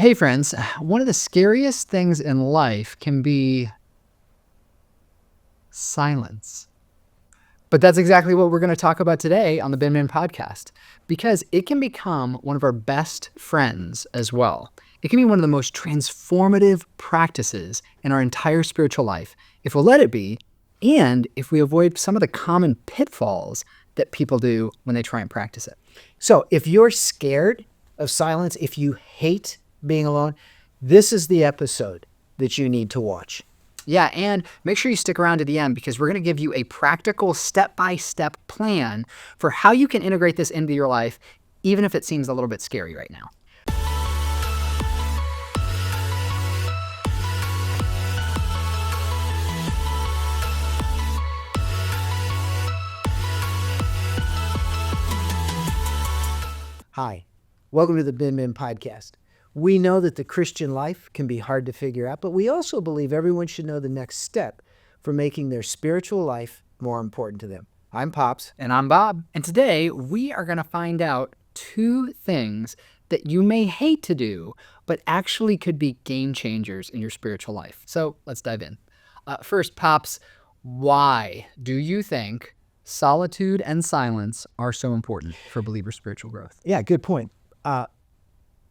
Hey friends, one of the scariest things in life can be silence. But that's exactly what we're going to talk about today on the Bin Bin podcast, because it can become one of our best friends as well. It can be one of the most transformative practices in our entire spiritual life if we'll let it be, and if we avoid some of the common pitfalls that people do when they try and practice it. So if you're scared of silence, if you hate being alone, this is the episode that you need to watch. Yeah, and make sure you stick around to the end because we're going to give you a practical step-by-step plan for how you can integrate this into your life, even if it seems a little bit scary right now. Hi, welcome to the Bin Bin podcast. We know that the Christian life can be hard to figure out, but we also believe everyone should know the next step for making their spiritual life more important to them. I'm Pops. And I'm Bob. And today we are going to find out 2 things that you may hate to do, but actually could be game changers in your spiritual life. So let's dive in. First, Pops, why do you think solitude and silence are so important for believer spiritual growth? Yeah, good point.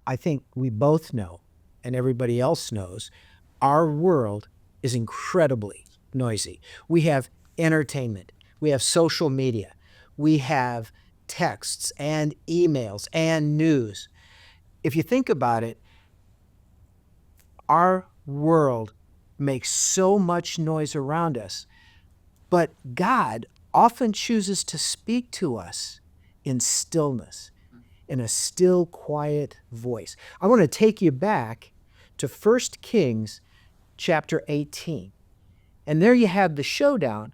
I think we both know, and everybody else knows, our world is incredibly noisy. We have entertainment, we have social media, we have texts and emails and news. If you think about it, our world makes so much noise around us, but God often chooses to speak to us in stillness, in a still, quiet voice. I want to take you back to 1 Kings chapter 18. And there you have the showdown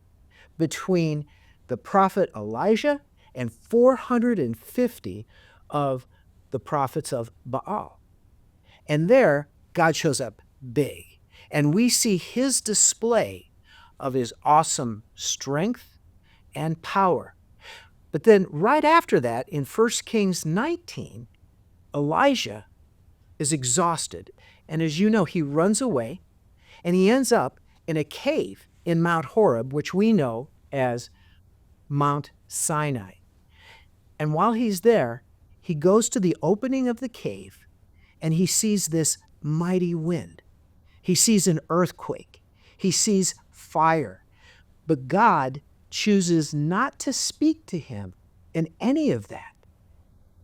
between the prophet Elijah and 450 of the prophets of Baal. And there, God shows up big. And we see his display of his awesome strength and power. But then right after that, in 1 Kings 19, Elijah is exhausted. And as you know, he runs away and he ends up in a cave in Mount Horeb, which we know as Mount Sinai. And while he's there, he goes to the opening of the cave and he sees this mighty wind. He sees an earthquake. He sees fire. But God chooses not to speak to him in any of that.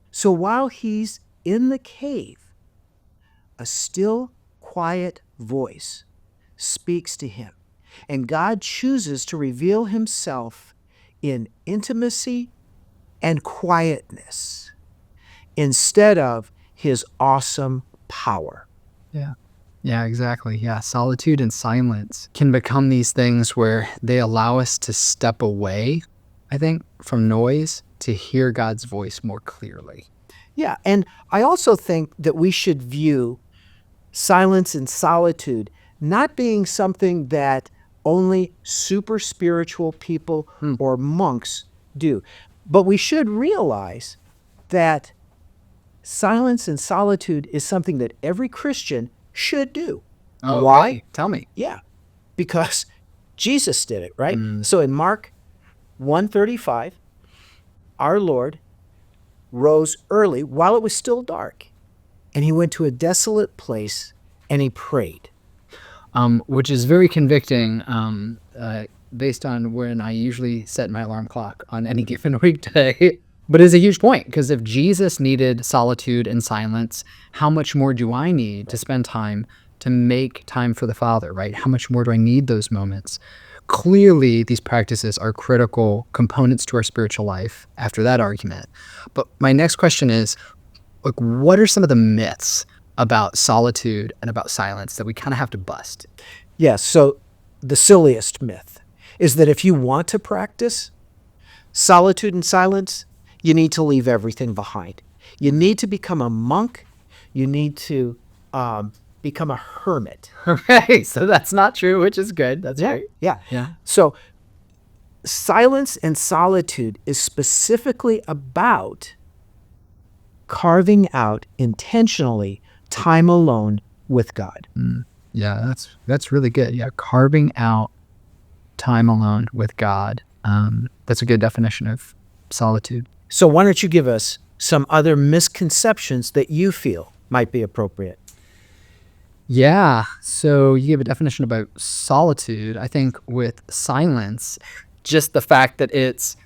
So while he's in the cave, a still, quiet voice speaks to him. And God chooses to reveal himself in intimacy and quietness instead of his awesome power. Yeah, exactly. Yeah, solitude and silence can become these things where they allow us to step away, I think, from noise to hear God's voice more clearly. Yeah, and I also think that we should view silence and solitude not being something that only super spiritual people or monks do. But we should realize that silence and solitude is something that every Christian should do. Oh, Why? okay. Tell me. Yeah, because Jesus did it, right? So in Mark 1:35, our Lord rose early while it was still dark, and he went to a desolate place and he prayed. Which is very convicting based on when I usually set my alarm clock on any given weekday. But it's a huge point, because if Jesus needed solitude and silence, how much more do I need to spend time to make time for the Father, right? How much more do I need those moments? Clearly, these practices are critical components to our spiritual life after that argument. But my next question is, like, what are some of the myths about solitude and about silence that we kind of have to bust? Yes, so the silliest myth is that if you want to practice solitude and silence, you need to leave everything behind. You need to become a monk. You need to become a hermit. Okay, so that's not true, which is good. That's great. Yeah. Yeah. So silence and solitude is specifically about carving out intentionally time alone with God. Yeah, that's really good. Yeah, carving out time alone with God. That's a good definition of solitude. So why don't you give us some other misconceptions that you feel might be appropriate? Yeah. So you gave a definition about solitude. I think with silence, just the fact that it's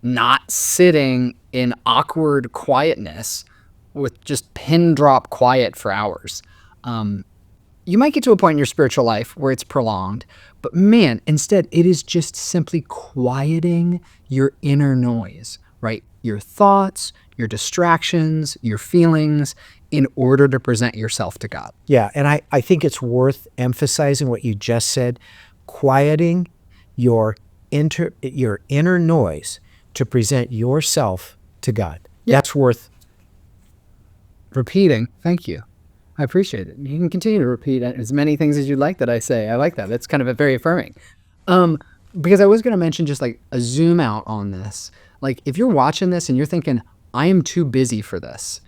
not sitting in awkward quietness with just pin drop quiet for hours. You might get to a point in your spiritual life where it's prolonged, but man, instead, it is just simply quieting your inner noise, right? Your thoughts, your distractions, your feelings, in order to present yourself to God. Yeah, and I think it's worth emphasizing what you just said, quieting your inner noise to present yourself to God. Yeah. That's worth Repeating. Thank you. I appreciate it. You can continue to repeat as many things as you'd like that I say. I like that. That's kind of a very affirming. Because I was going to mention just like a zoom out on this. Like if you're watching this and you're thinking, I am too busy for this,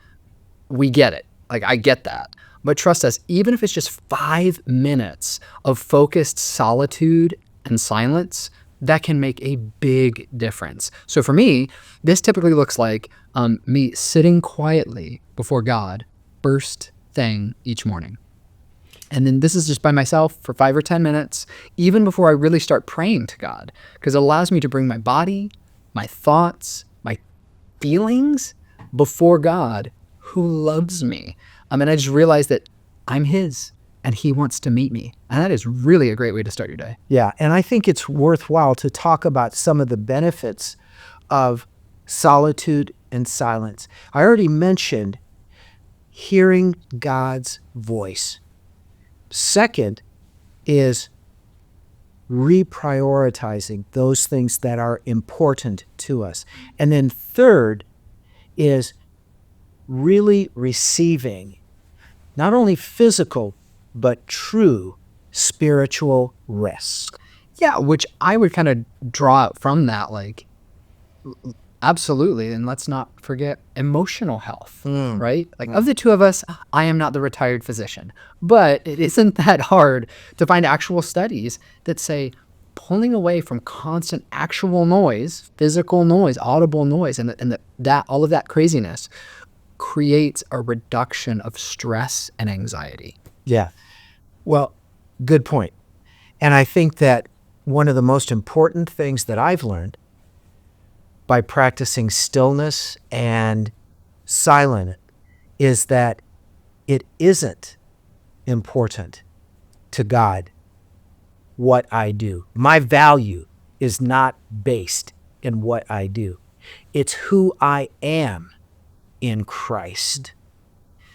we get it. Like I get that. But trust us, even if it's just 5 minutes of focused solitude and silence, that can make a big difference. So for me, this typically looks like me sitting quietly before God first thing each morning. And then this is just by myself for 5 or 10 minutes, even before I really start praying to God, because it allows me to bring my body, my thoughts, my feelings before God who loves me. And I just realized that I'm His and He wants to meet me. And that is really a great way to start your day. Yeah, and I think it's worthwhile to talk about some of the benefits of solitude and silence. I already mentioned hearing God's voice. Second is reprioritizing those things that are important to us. And then third is really receiving not only physical, but true spiritual rest. Yeah, which I would kind of draw out from that, like, absolutely. And let's not forget emotional health, right? Like, of the two of us, I am not the retired physician, but it isn't that hard to find actual studies that say pulling away from constant actual noise, physical noise, audible noise, and that all of that craziness creates a reduction of stress and anxiety. Yeah. Well, good point. And I think that one of the most important things that I've learned by practicing stillness and silence is that it isn't important to God what I do. My value is not based in what I do. It's who I am in Christ.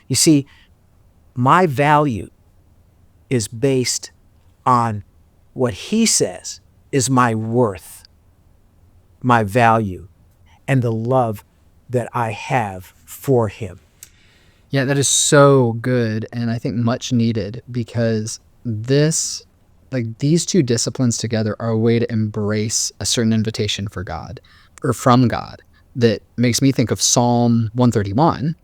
You see, my value is based on what He says is my worth, my value, and the love that I have for Him. Yeah, that is so good, and I think much needed, because these two disciplines together are a way to embrace a certain invitation for God or from God that makes me think of Psalm 131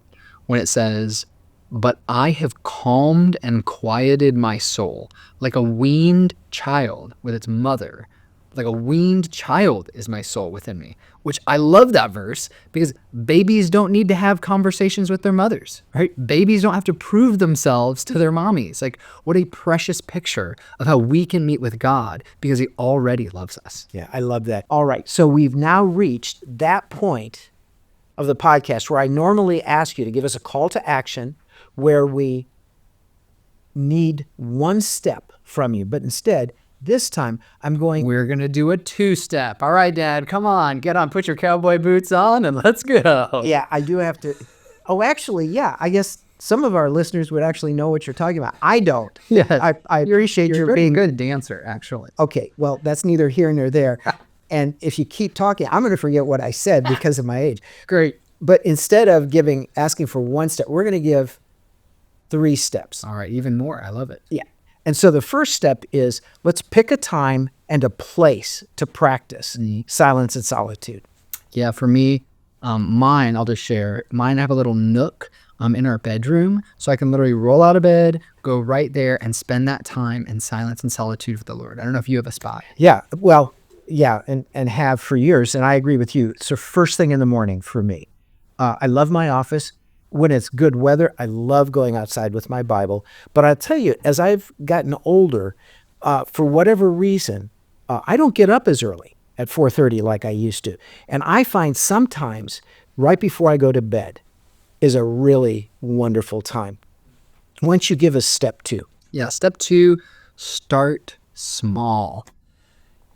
when it says, "But I have calmed and quieted my soul like a weaned child with its mother. Like a weaned child is my soul within me," which I love that verse because babies don't need to have conversations with their mothers, right? Babies don't have to prove themselves to their mommies. Like, what a precious picture of how we can meet with God because He already loves us. Yeah, I love that. All right, so we've now reached that point of the podcast where I normally ask you to give us a call to action where we need one step from you, but instead, this time We're going to do a 2-step. All right, Dad, come on, get on, put your cowboy boots on and let's go. Yeah, I do have to. Oh, actually, yeah, I guess some of our listeners would actually know what you're talking about. I don't. Yeah, I appreciate you're your being a good dancer, actually. Okay, well, that's neither here nor there. And if you keep talking, I'm going to forget what I said because of my age. Great. But instead of asking for one step, we're going to give 3 steps. All right, even more. I love it. Yeah. And so the first step is let's pick a time and a place to practice silence and solitude. Yeah, for me, mine, I'll just share. Mine, I have a little nook in our bedroom, so I can literally roll out of bed, go right there, and spend that time in silence and solitude with the Lord. I don't know if you have a spot. Yeah, well, yeah, and have for years. And I agree with you. So first thing in the morning for me. I love my office. When it's good weather, I love going outside with my Bible. But I'll tell you, as I've gotten older, for whatever reason, I don't get up as early at 4:30 like I used to. And I find sometimes right before I go to bed is a really wonderful time. Once you give us step 2. Yeah, step 2, start small.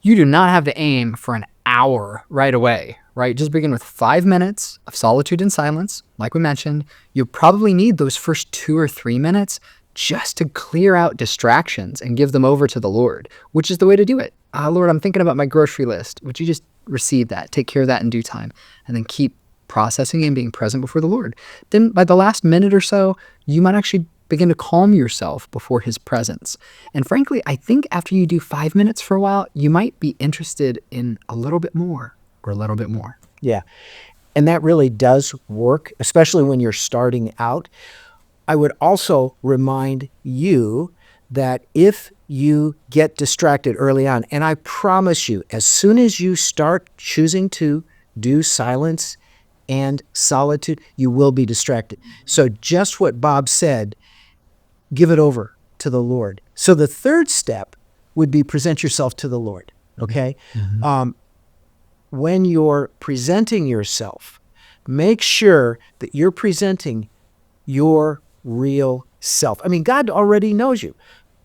You do not have to aim for an hour right away, right? Just begin with 5 minutes of solitude and silence. Like we mentioned, you'll probably need those first 2 or 3 minutes just to clear out distractions and give them over to the Lord, which is the way to do it. Lord, I'm thinking about my grocery list. Would you just receive that, take care of that in due time, and then keep processing and being present before the Lord. Then by the last minute or so, you might actually begin to calm yourself before his presence. And frankly, I think after you do 5 minutes for a while, you might be interested in a little bit more or a little bit more. Yeah. And that really does work, especially when you're starting out. I would also remind you that if you get distracted early on, and I promise you, as soon as you start choosing to do silence and solitude, you will be distracted. So just what Bob said, give it over to the Lord. So the third step would be present yourself to the Lord, okay? When you're presenting yourself, make sure that you're presenting your real self. I mean, God already knows you.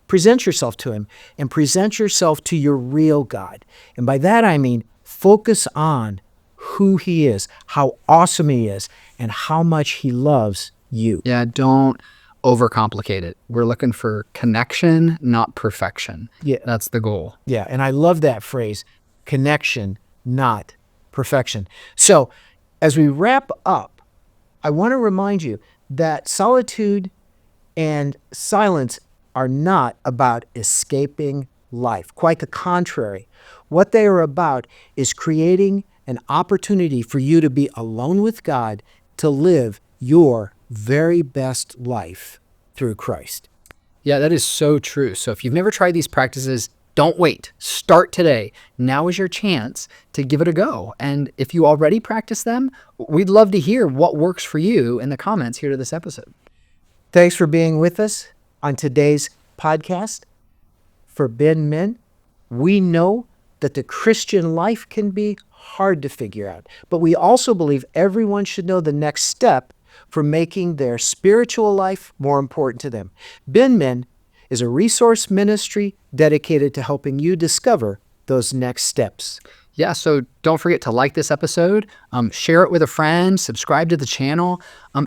Present yourself to him and present yourself to your real God. And by that, I mean, focus on who he is, how awesome he is, and how much he loves you. Yeah, don't overcomplicate it. We're looking for connection, not perfection. Yeah. That's the goal. Yeah, and I love that phrase, connection, not perfection. So as we wrap up, I want to remind you that solitude and silence are not about escaping life. Quite the contrary. What they are about is creating an opportunity for you to be alone with God, to live your very best life through Christ. Yeah, that is so true. So if you've never tried these practices, don't wait. Start today. Now is your chance to give it a go. And if you already practice them, we'd love to hear what works for you in the comments here to this episode. Thanks for being with us on today's podcast. For Ben Men, we know that the Christian life can be hard to figure out, but we also believe everyone should know the next step for making their spiritual life more important to them. Ben Men is a resource ministry dedicated to helping you discover those next steps. Yeah, so don't forget to like this episode, share it with a friend, subscribe to the channel,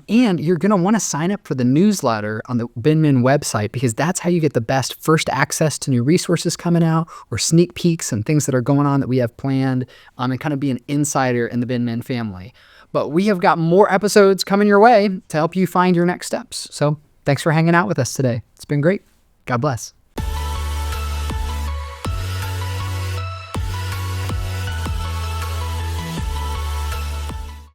and you're going to want to sign up for the newsletter on the Ben Men website, because that's how you get the best first access to new resources coming out, or sneak peeks and things that are going on that we have planned, and kind of be an insider in the Ben Men family. But we have got more episodes coming your way to help you find your next steps. So thanks for hanging out with us today. It's been great. God bless.